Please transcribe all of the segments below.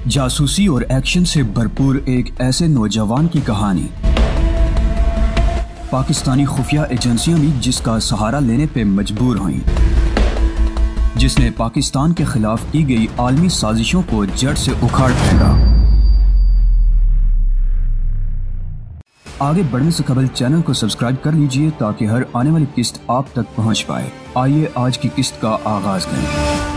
जासूसी और एक्शन से भरपूर एक ऐसे नौजवान की कहानी। पाकिस्तानी खुफिया एजेंसियां भी जिसका सहारा लेने पे मजबूर हुईं, जिसने पाकिस्तान के खिलाफ की गई आलमी साजिशों को जड़ से उखाड़ फेंका। आगे बढ़ने से कबल चैनल को सब्सक्राइब कर लीजिए ताकि हर आने वाली किस्त आप तक पहुंच पाए। आइए आज की किस्त का आगाज करें।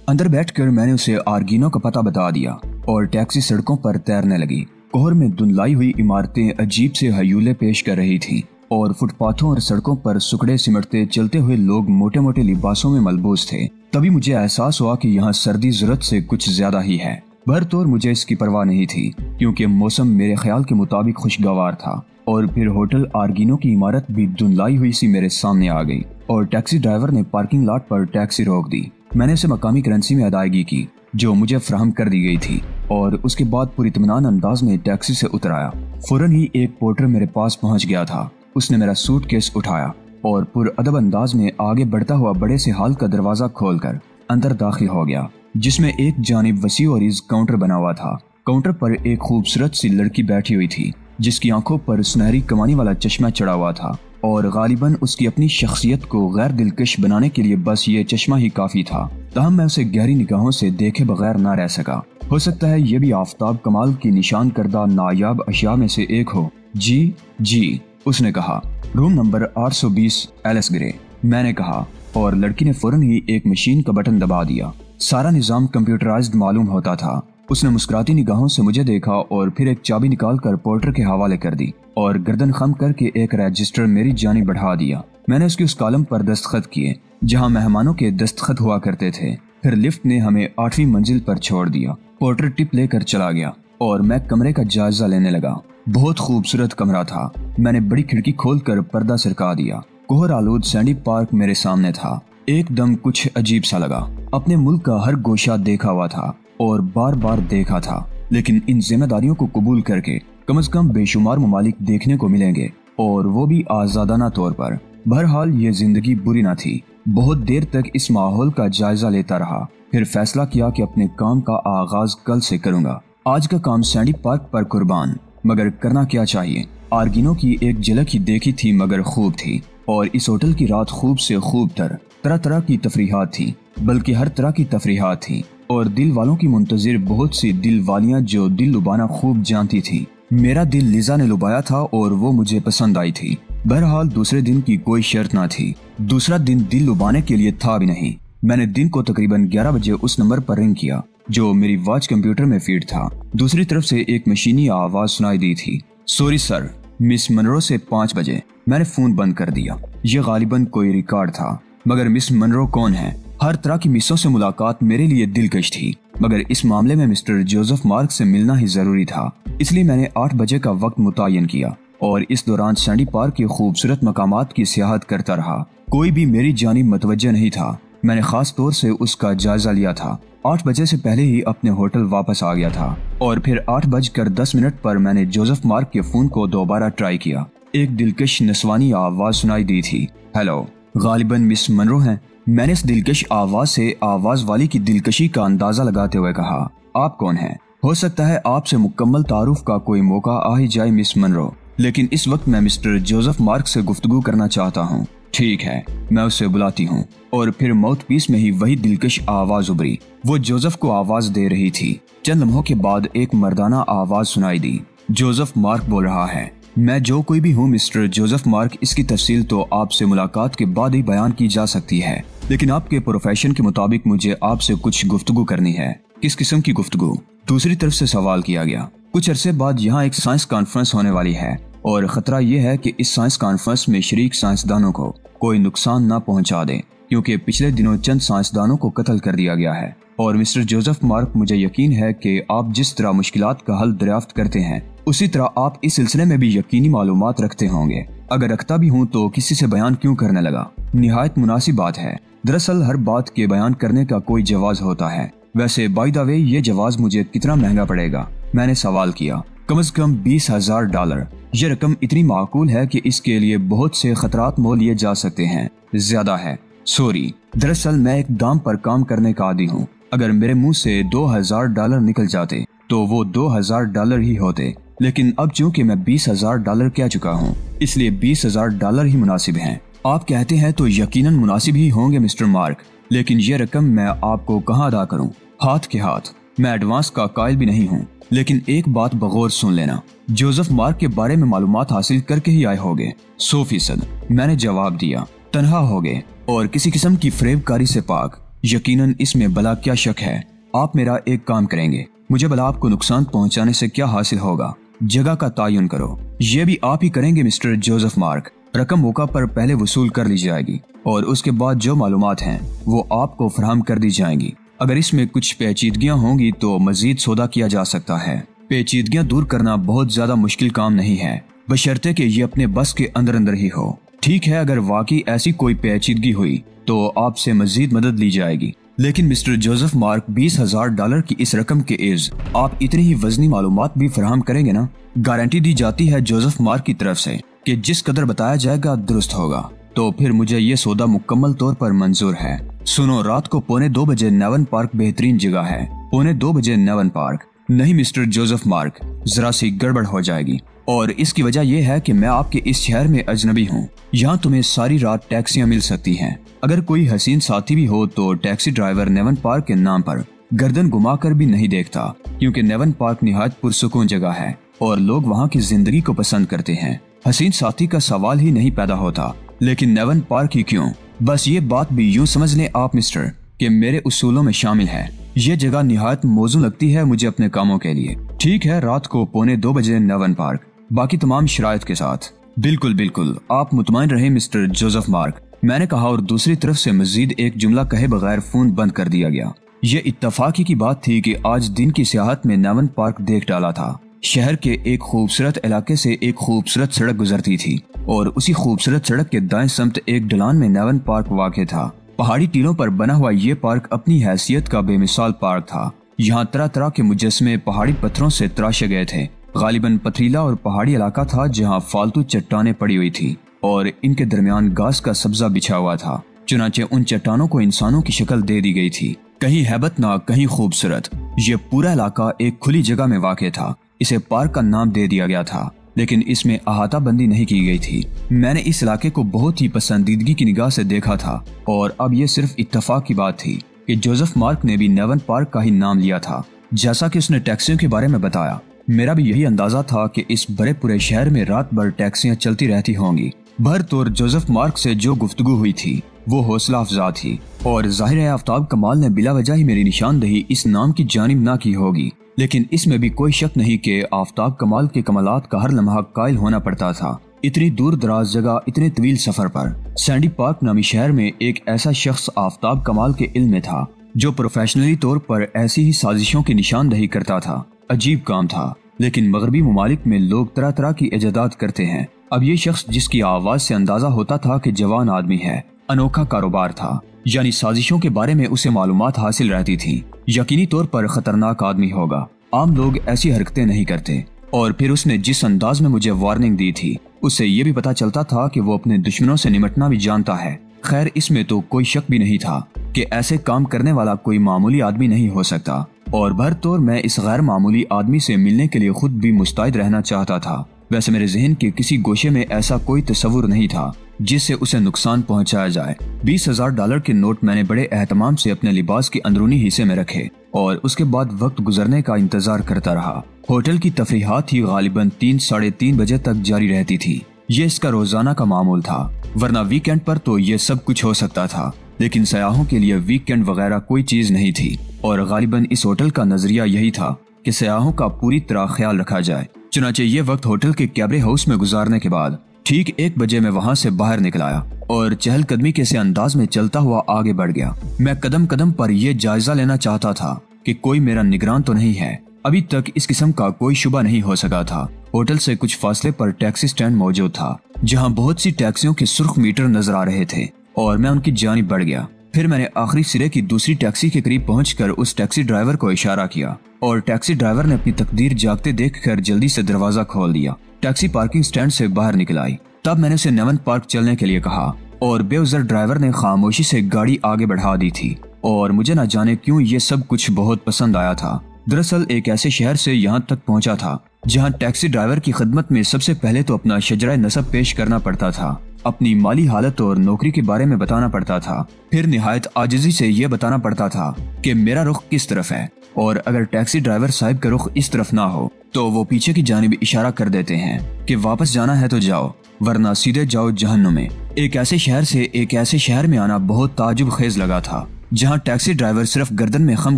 अंदर बैठकर मैंने उसे आर्गिनो का पता बता दिया और टैक्सी सड़कों पर तैरने लगी। कोहर में धुंधलाई हुई इमारतें अजीब से हयूले पेश कर रही थीं और फुटपाथों और सड़कों पर सुकड़े सिमटते चलते हुए लोग मोटे मोटे लिबासों में मलबूस थे। तभी मुझे एहसास हुआ कि यहाँ सर्दी जरूरत से कुछ ज्यादा ही है। भरतौर मुझे इसकी परवाह नहीं थी क्योंकि मौसम मेरे ख्याल के मुताबिक खुशगवार था। और फिर होटल आर्गिनो की इमारत भी धुंधलाई हुई सी मेरे सामने आ गई और टैक्सी ड्राइवर ने पार्किंग लॉट पर टैक्सी रोक दी। मैंने उसे मकामी करेंसी में अदायगी की जो मुझे फ्राहम कर दी गई थी और उसके बाद पूरी इत्मीनान अंदाज में टैक्सी से उतराया। फौरन ही एक पोर्टर मेरे पास पहुंच गया था। उसने मेरा सूटकेस उठाया और पुरअदब अंदाज में आगे बढ़ता हुआ बड़े से हॉल का दरवाजा खोलकर अंदर दाखिल हो गया, जिसमें एक जानिब वसी और इस काउंटर बना हुआ था। काउंटर पर एक खूबसूरत सी लड़की बैठी हुई थी जिसकी आंखों पर सुनहरी कमानी वाला चश्मा चढ़ा हुआ था और गालिबन उसकी अपनी शख्सियत को गैर दिलकश बनाने के लिए बस ये चश्मा ही काफी था। तहम मैं उसे गहरी निगाहों से देखे बगैर न रह सका। हो सकता है ये भी आफ्ताब कमाल की निशान करदा नायाब अशिया में से एक हो। जी उसने कहा। रूम नंबर 820 एलिस ग्रे, मैंने कहा और लड़की ने फौरन ही एक मशीन का बटन दबा दिया। सारा निजाम कंप्यूटराइज्ड मालूम होता था। उसने मुस्कुराती निगाहों से मुझे देखा और फिर एक चाबी निकालकर पोर्टर के हवाले कर दी और गर्दन खम करके एक रजिस्टर मेरी जानिब बढ़ा दिया। मैंने उसकी उस कॉलम पर दस्तखत किए जहां मेहमानों के दस्तखत हुआ करते थे। फिर लिफ्ट ने हमें 8वीं मंजिल पर छोड़ दिया। पोर्टर टिप लेकर चला गया और मैं कमरे का जायजा लेने लगा। बहुत खूबसूरत कमरा था। मैंने बड़ी खिड़की खोलकर पर्दा सरका दिया। कोहर आलूद सैंडी पार्क मेरे सामने था। एकदम कुछ अजीब सा लगा। अपने मुल्क का हर गोशा देखा हुआ था और बार बार देखा था, लेकिन इन जिम्मेदारियों को कबूल करके कम से कम बेशुमार ममालिक देखने को मिलेंगे और वो भी आजादाना तौर पर। बहरहाल ये जिंदगी बुरी न थी। बहुत देर तक इस माहौल का जायजा लेता रहा, फिर फैसला किया कि अपने काम का आगाज कल से करूंगा। आज का काम सैंडी पार्क पर कुर्बान, मगर करना क्या चाहिए। आर्गिनो की एक झलक ही देखी थी मगर खूब थी और इस होटल की रात खूब से खूब तरह तरह की तफरीहात थी, बल्कि हर तरह की तफरीहात थी और दिल वालों की मुंतजिर बहुत सी दिल वालियां जो दिल लुबाना खूब जानती थी। मेरा दिल लिजा ने लुभाया था और वो मुझे पसंद आई थी। बहरहाल दूसरे दिन की कोई शर्त न थी। दूसरा दिन दिल लुभाने के लिए था भी नहीं। मैंने दिन को तकरीबन 11 बजे उस नंबर पर रिंग किया जो मेरी वॉच कंप्यूटर में फीड था। दूसरी तरफ से एक मशीनी आवाज सुनाई दी थी। सॉरी सर, मिस मनरो से 5 बजे। मैंने फोन बंद कर दिया। यह गालिबन कोई रिकॉर्ड था, मगर मिस मनरो कौन है? हर तरह की मिसों से मुलाकात मेरे लिए दिलकश थी, मगर इस मामले में मिस्टर जोसेफ मार्क से मिलना ही जरूरी था। इसलिए मैंने 8 बजे का वक्त मुतय्यन किया और इस दौरान सैंडी पार्क के खूबसूरत मकामात की सियाहत करता रहा। कोई भी मेरी जानिब मुतवज्जह नहीं था। मैंने खास तौर से उसका जायजा लिया था। 8 बजे से पहले ही अपने होटल वापस आ गया था और फिर 8:10 पर मैंने जोसेफ मार्क के फोन को दोबारा ट्राई किया। एक दिलकश नस्वानी आवाज सुनाई दी थी। हेलो, गालिबन मिस मनरो हैं? मैंने इस दिलकश आवाज से आवाज वाली की दिलकशी का अंदाजा लगाते हुए कहा, आप कौन हैं? हो सकता है आपसे मुकम्मल तारुफ का कोई मौका आ ही जाए मिस मनरो, लेकिन इस वक्त मैं मिस्टर जोसेफ मार्क से गुफ्तगू करना चाहता हूँ। ठीक है, मैं उसे बुलाती हूँ। और फिर माउथ पीस में ही वही दिलकश आवाज उभरी। वो जोसेफ को आवाज दे रही थी। चंद लम्हों के बाद एक मर्दाना आवाज सुनाई दी। जोसेफ मार्क बोल रहा है। मैं जो कोई भी हूँ मिस्टर जोसेफ मार्क, इसकी तफसील तो आपसे मुलाकात के बाद ही बयान की जा सकती है, लेकिन आपके प्रोफेशन के मुताबिक मुझे आपसे कुछ गुफ्तगू करनी है। किस किस्म की गुफ्तगू? दूसरी तरफ से सवाल किया गया। कुछ अरसे बाद यहाँ एक साइंस कॉन्फ्रेंस होने वाली है और खतरा यह है कि इस साइंस कॉन्फ्रेंस में शरीक साइंसदानों को कोई नुकसान न पहुंचा दे, क्योंकि पिछले दिनों चंद साइंसदानों को कत्ल कर दिया गया है। और मिस्टर जोसेफ मार्क, मुझे यकीन है कि आप जिस तरह मुश्किलात का हल दरियाफ्त करते हैं उसी तरह आप इस सिलसिले में भी यकीनी मालूमात रखते होंगे। अगर रखता भी हूँ तो किसी से बयान क्यों करने लगा? निहायत मुनासिब बात है। दरअसल हर बात के बयान करने का कोई जवाज होता है। वैसे बाय द वे ये जवाज मुझे कितना महंगा पड़ेगा? मैंने सवाल किया। कम से कम $20,000। ये रकम इतनी माकूल है कि इसके लिए बहुत से खतरात मोल लिए जा सकते हैं। ज्यादा है। सॉरी, दरअसल मैं एक दाम पर काम करने का आदी हूँ अगर मेरे मुंह से $2000 निकल जाते तो वो $2000 ही होते, लेकिन अब चूंकि मैं $20,000 कह चुका हूँ, इसलिए $20,000 ही मुनासिब हैं। आप कहते हैं तो यकीनन मुनासिब ही होंगे मिस्टर मार्क, लेकिन ये रकम मैं आपको कहाँ अदा करूँ? हाथ के हाथ। मैं एडवांस का कायल भी नहीं हूँ, लेकिन एक बात बगौर सुन लेना, जोसेफ मार्क के बारे में मालूमात हासिल करके ही आए होगे। 100%। मैंने जवाब दिया। तनहा हो गए और किसी किस्म की फरेबकारी से पाक। यकीनन इसमें भला क्या शक है। आप मेरा एक काम करेंगे, मुझे भला आपको नुकसान पहुंचाने से क्या हासिल होगा? जगह का तयन करो। ये भी आप ही करेंगे मिस्टर जोसेफ मार्क। रकम मौका पर पहले वसूल कर ली जाएगी और उसके बाद जो मालूमात हैं वो आपको फराहम कर दी जाएंगी। अगर इसमें कुछ पेचीदगियां होंगी तो मजीद सौदा किया जा सकता है। पेचीदगियां दूर करना बहुत ज्यादा मुश्किल काम नहीं है, बशर्ते कि ये अपने बस के अंदर अंदर ही हो। ठीक है, अगर वाकई ऐसी कोई पेचीदगी हुई तो आपसे मजीद मदद ली जाएगी, लेकिन मिस्टर जोसेफ मार्क $20,000 की इस रकम के एवज आप इतनी ही वजनी मालूमात भी फराहम करेंगे ना? गारंटी दी जाती है जोसेफ मार्क की तरफ से कि जिस कदर बताया जाएगा दुरुस्त होगा। तो फिर मुझे ये सौदा मुकम्मल तौर पर मंजूर है। सुनो, रात को 2:45 बजे नेवन पार्क बेहतरीन जगह है। 2:45 बजे नेवन पार्क। नहीं मिस्टर जोसेफ मार्क, जरा सी गड़बड़ हो जाएगी और इसकी वजह यह है कि मैं आपके इस शहर में अजनबी हूँ। यहाँ तुम्हें सारी रात टैक्सियाँ मिल सकती हैं। अगर कोई हसीन साथी भी हो तो टैक्सी ड्राइवर नेवन पार्क के नाम पर गर्दन घुमाकर भी नहीं देखता, क्योंकि नेवन पार्क निहायत पुरसुकून जगह है और लोग वहाँ की जिंदगी को पसंद करते हैं। हसीन साथी का सवाल ही नहीं पैदा होता, लेकिन नेवन पार्क ही क्यों? बस ये बात भी यूं समझ लें आप मिस्टर कि मेरे उसूलों में शामिल है। ये जगह निहायत मौजू लगती है मुझे अपने कामों के लिए। ठीक है, रात को 2:45 बजे नेवन पार्क, बाकी तमाम शराइत के साथ। बिल्कुल बिल्कुल, आप मुतमईन रहे मिस्टर जोसेफ मार्क, मैंने कहा और दूसरी तरफ से मजीद एक जुमला कहे बगैर फोन बंद कर दिया गया। ये इत्तफाकी की बात थी कि आज दिन की सियाहत में नेवन पार्क देख डाला था। शहर के एक खूबसूरत इलाके से एक खूबसूरत सड़क गुजरती थी और उसी खूबसूरत सड़क के दाएं समत एक ढलान में नेवन पार्क वाक़ था। पहाड़ी टीलों पर बना हुआ ये पार्क अपनी हैसियत का बेमिसाल पार्क था। यहाँ तरह तरह के मुजस्मे पहाड़ी पत्थरों से तराशे गए थे। गालिबन पथरीला और पहाड़ी इलाका था जहाँ फालतू चट्टानें पड़ी हुई थी और इनके दरमियान घास का सब्जा बिछा हुआ था। चुनाचे उन चट्टानों को इंसानों की शक्ल दे दी गई थी, कहीं हैबतनाक कहीं खूबसूरत। ये पूरा इलाका एक खुली जगह में वाक़ था। इसे पार्क का नाम दे दिया गया था, लेकिन इसमें अहाता बंदी नहीं की गई थी। मैंने इस इलाके को बहुत ही पसंदीदगी की निगाह से देखा था और अब ये सिर्फ इत्तफाक की बात थी कि जोसेफ मार्क ने भी नेवन पार्क का ही नाम लिया था। जैसा कि उसने टैक्सियों के बारे में बताया, मेरा भी यही अंदाजा था कि इस बड़े पूरे शहर में रात भर टैक्सियां चलती रहती होंगी। भरतौर जोसेफ मार्क से जो गुफ्तगू हुई थी वो हौसला अफजा थी और जाहिर है आफ्ताब कमाल ने बिला वजह ही मेरी निशानदही इस नाम की जानिब ना की होगी, लेकिन इसमें भी कोई शक नहीं कि आफ्ताब कमाल के कमालात का हर लम्हा कायल होना पड़ता था। इतनी दूर दराज जगह, इतने तवील सफर पर सैंडी पार्क नामी शहर में एक ऐसा शख्स आफ्ताब कमाल के इल्म में था जो प्रोफेशनली तौर पर ऐसी ही साजिशों की निशानदही करता था। अजीब काम था, लेकिन मगरबी ममालिक में लोग तरह तरह की इजादात करते हैं। अब ये शख्स जिसकी आवाज से अंदाजा होता था कि जवान आदमी है, अनोखा कारोबार था, यानी साजिशों के बारे में उसे मालूमात हासिल रहती थी। यकीनी तौर पर खतरनाक आदमी होगा, आम लोग ऐसी हरकतें नहीं करते। और फिर उसने जिस अंदाज में मुझे वार्निंग दी थी उससे ये भी पता चलता था कि वो अपने दुश्मनों से निमटना भी जानता है। खैर, इसमें तो कोई शक भी नहीं था कि ऐसे काम करने वाला कोई मामूली आदमी नहीं हो सकता और भरतौर मैं इस गैर मामूली आदमी से मिलने के लिए खुद भी मुस्तैद रहना चाहता था। वैसे मेरे जहन के किसी गोशे में ऐसा कोई तस्वुर नहीं था जिससे उसे नुकसान पहुंचाया जाए। $20,000 के नोट मैंने बड़े एहतमाम से अपने लिबास के अंदरूनी हिस्से में रखे और उसके बाद वक्त गुजरने का इंतजार करता रहा। होटल की तफरीहात ही गालिबन 3 साढ़े 3 बजे तक जारी रहती थी। ये इसका रोजाना का मामूल था, वरना वीकेंड पर तो ये सब कुछ हो सकता था, लेकिन सयाहों के लिए वीकेंड वगैरह कोई चीज नहीं थी और गालिबन इस होटल का नजरिया यही था कि सयाहों का पूरी तरह ख्याल रखा जाए। चुनाचे ये वक्त होटल के कैबरे हाउस में गुजारने के बाद ठीक 1 बजे मैं वहाँ से बाहर निकल आया और चहलकदमी के से अंदाज में चलता हुआ आगे बढ़ गया। मैं कदम कदम पर यह जायजा लेना चाहता था कि कोई मेरा निगरान तो नहीं है। अभी तक इस किस्म का कोई शुबा नहीं हो सका था। होटल से कुछ फासले पर टैक्सी स्टैंड मौजूद था जहाँ बहुत सी टैक्सियों के सुर्ख मीटर नजर आ रहे थे और मैं उनकी जानिब बढ़ गया। फिर मैंने आखिरी सिरे की दूसरी टैक्सी के करीब पहुंचकर उस टैक्सी ड्राइवर को इशारा किया और टैक्सी ड्राइवर ने अपनी तकदीर जागते देखकर जल्दी से दरवाजा खोल दिया। टैक्सी पार्किंग स्टैंड से बाहर निकल आई। तब मैंने उसे नेवन पार्क चलने के लिए कहा और बेउजर ड्राइवर ने खामोशी से गाड़ी आगे बढ़ा दी थी और मुझे ना जाने क्यों ये सब कुछ बहुत पसंद आया था। दरअसल एक ऐसे शहर से यहाँ तक पहुँचा था जहाँ टैक्सी ड्राइवर की खिदमत में सबसे पहले तो अपना शजरा नसब पेश करना पड़ता था, अपनी माली हालत और नौकरी के बारे में बताना पड़ता था, फिर निहायत आजिज़ी से ये बताना पड़ता था कि मेरा रुख किस तरफ है, और अगर टैक्सी ड्राइवर साहब का रुख इस तरफ ना हो तो वो पीछे की जानिब इशारा कर देते हैं कि वापस जाना है तो जाओ, वरना सीधे जाओ जहन्नुम में। एक ऐसे शहर से एक ऐसे शहर में आना बहुत ताजुब खेज लगा था जहाँ टैक्सी ड्राइवर सिर्फ गर्दन में खम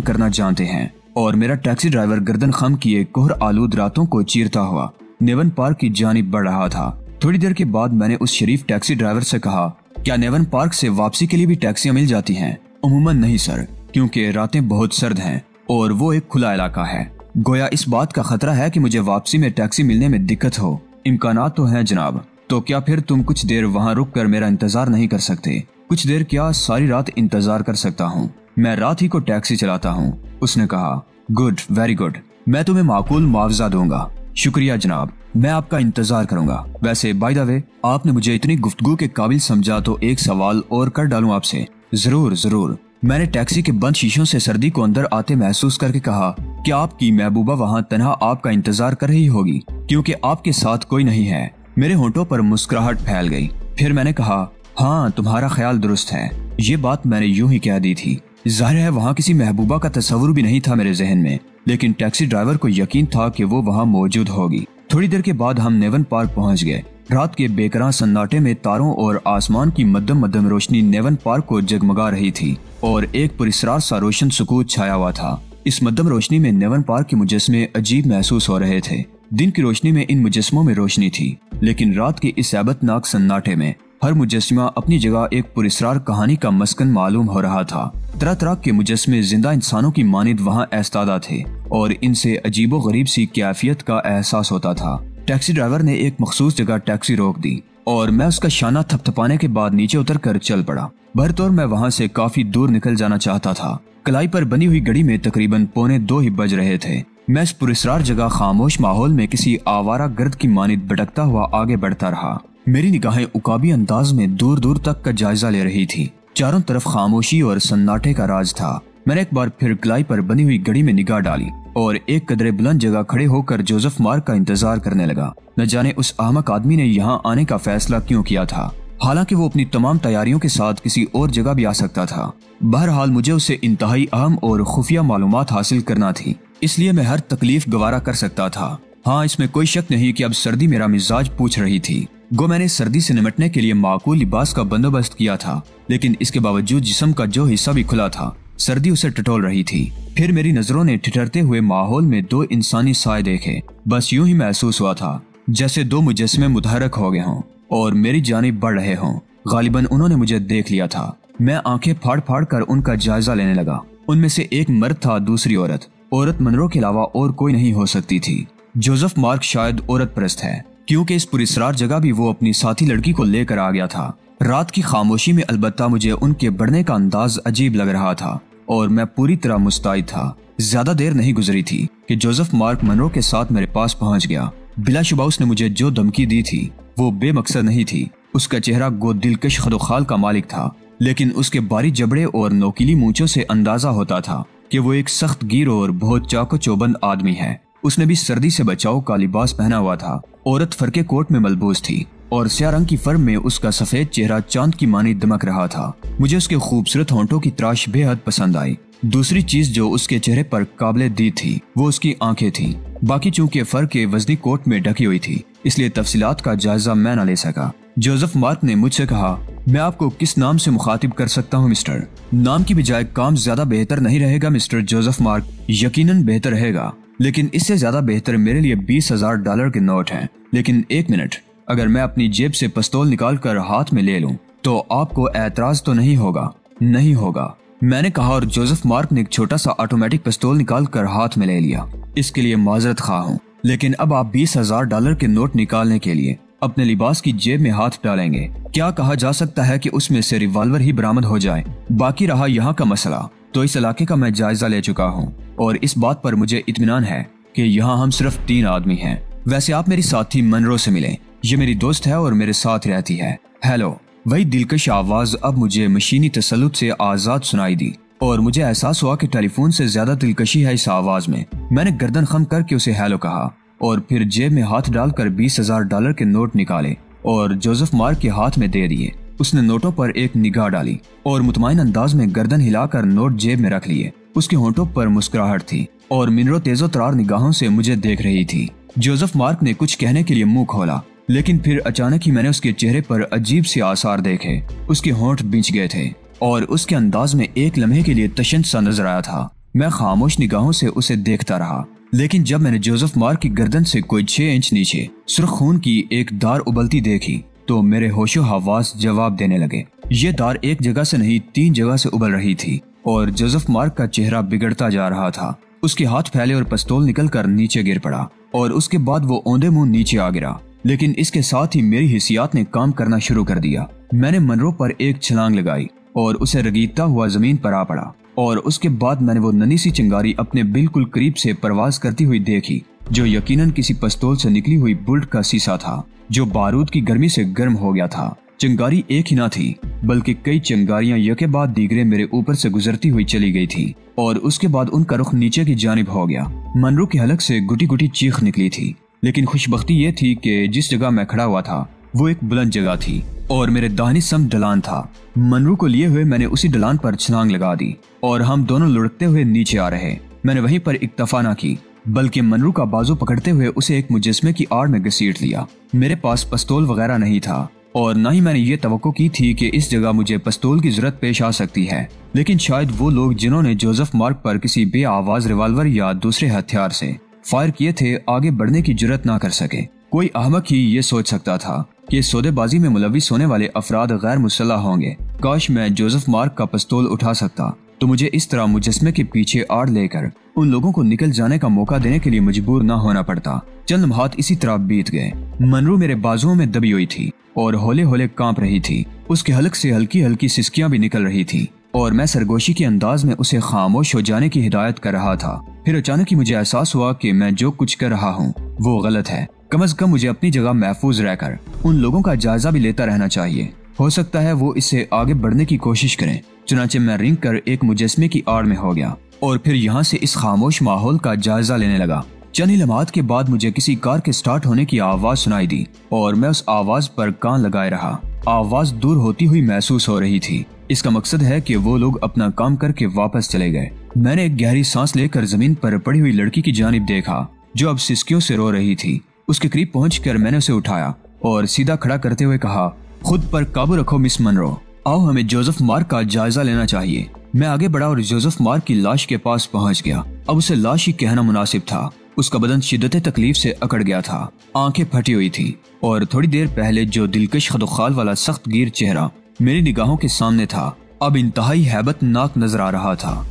करना जानते हैं, और मेरा टैक्सी ड्राइवर गर्दन खम किए कोहर आलूद रातों को चीरता हुआ नेवन पार्क की जानिब बढ़ रहा था। थोड़ी देर के बाद मैंने उस शरीफ टैक्सी ड्राइवर से कहा, क्या नेवन पार्क से वापसी के लिए भी टैक्सियां मिल जाती हैं? अमूमन नहीं सर, क्योंकि रातें बहुत सर्द हैं और वो एक खुला इलाका है। गोया इस बात का खतरा है कि मुझे वापसी में टैक्सी मिलने में दिक्कत हो। इम्कानात तो हैं जनाब। तो क्या फिर तुम कुछ देर वहाँ रुक कर मेरा इंतजार नहीं कर सकते? कुछ देर क्या, सारी रात इंतजार कर सकता हूँ। मैं रात ही को टैक्सी चलाता हूँ। उसने कहा, गुड, वेरी गुड, मैं तुम्हें माकूल मुआवजा दूंगा। शुक्रिया जनाब, मैं आपका इंतजार करूंगा। वैसे बाय द वे, आपने मुझे इतनी गुफ्तगू के काबिल समझा तो एक सवाल और कर डालूं आपसे? जरूर जरूर। मैंने टैक्सी के बंद शीशों से सर्दी को अंदर आते महसूस करके कहा, क्या आपकी महबूबा वहाँ तन्हा आपका इंतजार कर रही होगी क्योंकि आपके साथ कोई नहीं है? मेरे होंठों पर मुस्कुराहट फैल गई। फिर मैंने कहा, हाँ, तुम्हारा ख्याल दुरुस्त है। ये बात मैंने यूं ही कह दी थी। जाहिर है वहाँ किसी महबूबा का तस्वुर भी नहीं था मेरे जहन में, लेकिन टैक्सी ड्राइवर को यकीन था कि वो वहाँ मौजूद होगी। थोड़ी देर के बाद हम नेवन पार्क पहुँच गए। रात के बेकरार सन्नाटे में तारों और आसमान की मध्यम मध्यम रोशनी नेवन पार्क को जगमगा रही थी और एक पुरस्रार सा रोशन सुकूत छाया हुआ था। इस मध्यम रोशनी में नेवन पार्क के मुजस्मे अजीब महसूस हो रहे थे। दिन की रोशनी में इन मुजस्मों में रोशनी थी, लेकिन रात के इस ऐबतनाक सन्नाटे में हर मुजस्मा अपनी जगह एक पुरस्रार कहानी का मस्कन मालूम हो रहा था। तरह तरह के मुजस्मे जिंदा इंसानों की मानिद वहाँ ऐस्तादा थे और इनसे अजीबो गरीब सी कैफियत का एहसास होता था। टैक्सी ड्राइवर ने एक मखसूस जगह टैक्सी रोक दी और मैं उसका शाना थपथपाने के बाद नीचे उतर कर चल पड़ा। भरतौर मैं वहाँ से काफी दूर निकल जाना चाहता था। कलाई पर बनी हुई घड़ी में तकरीबन 1:45 ही बज रहे थे। मैं इस पुरस्रार जगह खामोश माहौल में किसी आवारा गर्द की मानिद भटकता हुआ आगे बढ़ता रहा। मेरी निगाहें उकाबी अंदाज में दूर दूर तक का जायजा ले रही थी। चारों तरफ खामोशी और सन्नाटे का राज था। मैंने एक बार फिर कलाई पर बनी हुई घड़ी में निगाह डाली और एक कदरे बुलंद जगह खड़े होकर जोसेफ मार्क का इंतजार करने लगा। न जाने उस अहमक आदमी ने यहाँ आने का फैसला क्यों किया था, हालांकि वो अपनी तमाम तैयारियों के साथ किसी और जगह भी आ सकता था। बहरहाल मुझे उससे इंतहाई अहम और खुफिया मालूमात हासिल करना थी, इसलिए मैं हर तकलीफ गवारा कर सकता था। हाँ, इसमें कोई शक नहीं कि अब सर्दी मेरा मिजाज पूछ रही थी। गो मैंने सर्दी से निपटने के लिए माकूल लिबास का बंदोबस्त किया था, लेकिन इसके बावजूद जिस्म का जो हिस्सा भी खुला था, सर्दी उसे टटोल रही थी। फिर मेरी नजरों ने ठिठुरते हुए माहौल में 2 इंसानी साए देखे। बस यूं ही महसूस हुआ था जैसे 2 मुजस्मे मुतहरक हो गए हों और मेरी जानिब बढ़ रहे हों। गालिबन उन्होंने मुझे देख लिया था। मैं आंखें फाड़ फाड़ कर उनका जायजा लेने लगा। उनमें से एक मर्द था, दूसरी औरत मनरो के अलावा और कोई नहीं हो सकती थी। जोसेफ मार्क शायद औरत परस्त है, क्योंकि इस पुरस्रार जगह भी वो अपनी साथी लड़की को लेकर आ गया था। रात की खामोशी में अलबत्ता मुझे उनके बढ़ने का अंदाज अजीब लग रहा था और मैं पूरी तरह मुस्तैद था। ज्यादा देर नहीं गुजरी थी कि जोसेफ मार्क मनरो के साथ मेरे पास पहुंच गया। बिलाशुबा उसने मुझे जो धमकी दी थी वो बेमकसद नहीं थी। उसका चेहरा गो दिलकश खदोखाल का मालिक था, लेकिन उसके बारी जबड़े और नोकीली मूंछों से अंदाजा होता था कि वो एक सख्त गिर और बहुत चाको चौबंद आदमी है। उसने भी सर्दी से बचाव का लिबास पहना हुआ था। औरत फरके कोट में मलबूस थी और स्या रंग की फर्म में उसका सफेद चेहरा चांद की मानी दमक रहा था। मुझे उसके खूबसूरत होंठों की तराश बेहद पसंद आई। दूसरी चीज जो उसके चेहरे पर काबिले दीद थी वो उसकी आंखें थी। बाकी चूंकि फर के वजनी कोट में ढकी हुई थी, इसलिए तफसीलात का जायजा मैं न ले सका। जोसेफ मार्क ने मुझसे कहा, मैं आपको किस नाम से मुखातिब कर सकता हूँ मिस्टर? नाम की बजाय काम ज्यादा बेहतर नहीं रहेगा मिस्टर जोसेफ मार्क? यकीनन बेहतर रहेगा, लेकिन इससे ज्यादा बेहतर मेरे लिए $20,000 के नोट हैं। लेकिन एक मिनट, अगर मैं अपनी जेब से पिस्तौल निकाल कर हाथ में ले लूं तो आपको एतराज तो नहीं होगा? नहीं होगा, मैंने कहा और जोसेफ मार्क ने एक छोटा सा ऑटोमेटिक पिस्तौल निकाल कर हाथ में ले लिया। इसके लिए माजरत खा हूँ, लेकिन अब आप $20,000 के नोट निकालने के लिए अपने लिबास की जेब में हाथ डालेंगे। क्या कहा जा सकता है कि उसमें से रिवॉल्वर ही बरामद हो जाए? बाकी रहा यहाँ का मसला, तो इस इलाके का मैं जायजा ले चुका हूँ और इस बात पर मुझे इत्मीनान है कि यहाँ हम सिर्फ 3 आदमी हैं। वैसे आप मेरी साथी मनरो से मिले, ये मेरी दोस्त है और मेरे साथ रहती है। हेलो। वही दिलकश आवाज अब मुझे मशीनी तसल्लुत से आजाद सुनाई दी। और मुझे एहसास हुआ कि टेलीफोन से ज्यादा दिलकशी है इस आवाज में। मैंने गर्दन खम करके उसे हेलो कहा और फिर जेब में हाथ डालकर $20,000 के नोट निकाले और जोसेफ मार्क के हाथ में दे दिए। उसने नोटों पर एक निगाह डाली और मुतमईन अंदाज में गर्दन हिलाकर नोट जेब में रख लिए। उसके होंठों पर मुस्कुराहट थी और मिनरो तेजो तरार निगाहों से मुझे देख रही थी। जोसेफ मार्क ने कुछ कहने के लिए मुंह खोला, लेकिन फिर अचानक ही मैंने उसके चेहरे पर अजीब से आसार देखे। उसके होंठ बिंच गए थे और उसके अंदाज में एक लम्हे के लिए तशंत सा नजर आया था। मैं खामोश निगाहों से उसे देखता रहा, लेकिन जब मैंने जोसेफ मार्क की गर्दन से कोई 6 इंच नीचे सुर्ख खून की एक दार उबलती देखी तो मेरे होशो हवास जवाब देने लगे। ये दार एक जगह से नहीं 3 जगह से उबल रही थी और जोसेफ मार्क का चेहरा बिगड़ता जा रहा था। उसके हाथ फैले और पिस्तौल निकलकर नीचे गिर पड़ा और उसके बाद वो औंधे मुंह नीचे आ गिरा। लेकिन इसके साथ ही मेरी हिस्सियात ने काम करना शुरू कर दिया। मैंने मनरो पर एक छलांग लगाई और उसे रगीदता हुआ जमीन पर आ पड़ा और उसके बाद मैंने वो नन्ही सी चिंगारी अपने बिल्कुल करीब से परवाज करती हुई देखी, जो यकीनन किसी पिस्तौल से निकली हुई बुलेट का शीशा था जो बारूद की गर्मी से गर्म हो गया था। चिंगारी एक ही ना थी बल्कि कई चिंगारियां यके बाद दीगरे मेरे ऊपर से गुजरती हुई चली गई थी और उसके बाद उनका रुख नीचे की जानिब हो गया। मनरू की हलक से गुटी गुटी चीख निकली थी, लेकिन खुशबख्ती ये थी कि जिस जगह मैं खड़ा हुआ था वो एक बुलंद जगह थी और मेरे दाहिनी सम ढलान था। मनरू को लिए हुए मैंने उसी ढलान पर छलांग लगा दी और हम दोनों लुढ़कते हुए नीचे आ रहे। मैंने वहीं पर इक्तफा न की बल्कि मनरू का बाजू पकड़ते हुए उसे एक मुजस्मे की आड़ में घसीट लिया। मेरे पास पिस्तौल वगैरह नहीं था और न ही मैंने ये तवक्को की थी कि इस जगह मुझे पिस्तौल की जरूरत पेश आ सकती है, लेकिन शायद वो लोग जिन्होंने जोसेफ मार्क पर किसी बेआवाज रिवाल्वर या दूसरे हथियार से फायर किए थे आगे बढ़ने की जरूरत ना कर सके। कोई अहमक ही ये सोच सकता था कि सौदेबाजी में मुलविस होने वाले अफराद गैर मुसल्लह होंगे। काश मैं जोसेफ मार्क का पिस्तौल उठा सकता तो मुझे इस तरह मुजस्मे के पीछे आड़ लेकर उन लोगों को निकल जाने का मौका देने के लिए मजबूर न होना पड़ता। चंद लम्हात इसी तरह बीत गए। मनरू मेरे बाजुओं में दबी हुई थी और होले होले कांप रही थी। उसके हलक से हल्की हल्की सिसकियां भी निकल रही थी और मैं सरगोशी के अंदाज में उसे खामोश हो जाने की हिदायत कर रहा था। फिर अचानक ही मुझे एहसास हुआ कि मैं जो कुछ कर रहा हूँ वो गलत है। कम से कम मुझे अपनी जगह महफूज रहकर उन लोगों का जायजा भी लेता रहना चाहिए। हो सकता है वो इससे आगे बढ़ने की कोशिश करें। चुनाचे मैं रिंग कर एक मुजस्मे की आड़ में हो गया और फिर यहाँ से इस खामोश माहौल का जायजा लेने लगा। चंद ही लम्हात के बाद मुझे किसी कार के स्टार्ट होने की आवाज सुनाई दी और मैं उस आवाज पर कान लगाए रहा। आवाज दूर होती हुई महसूस हो रही थी। इसका मकसद है कि वो लोग अपना काम करके वापस चले गए। मैंने एक गहरी सांस लेकर जमीन पर पड़ी हुई लड़की की जानिब देखा जो अब सिसकियों से रो रही थी। उसके करीब पहुंचकर मैंने उसे उठाया और सीधा खड़ा करते हुए कहा, खुद पर काबू रखो मिस मनरो, आओ हमें जोसेफ मार्क का जायजा लेना चाहिए। मैं आगे बढ़ा और जोसेफ मार्क की लाश के पास पहुंच गया। अब उसे लाश ही कहना मुनासिब था। उसका बदन शिद्दत तकलीफ से अकड़ गया था, आंखें फटी हुई थी और थोड़ी देर पहले जो दिलकश खदोखाल वाला सख्त गिर चेहरा मेरी निगाहों के सामने था अब इंतहाई हैबतनाक नजर आ रहा था।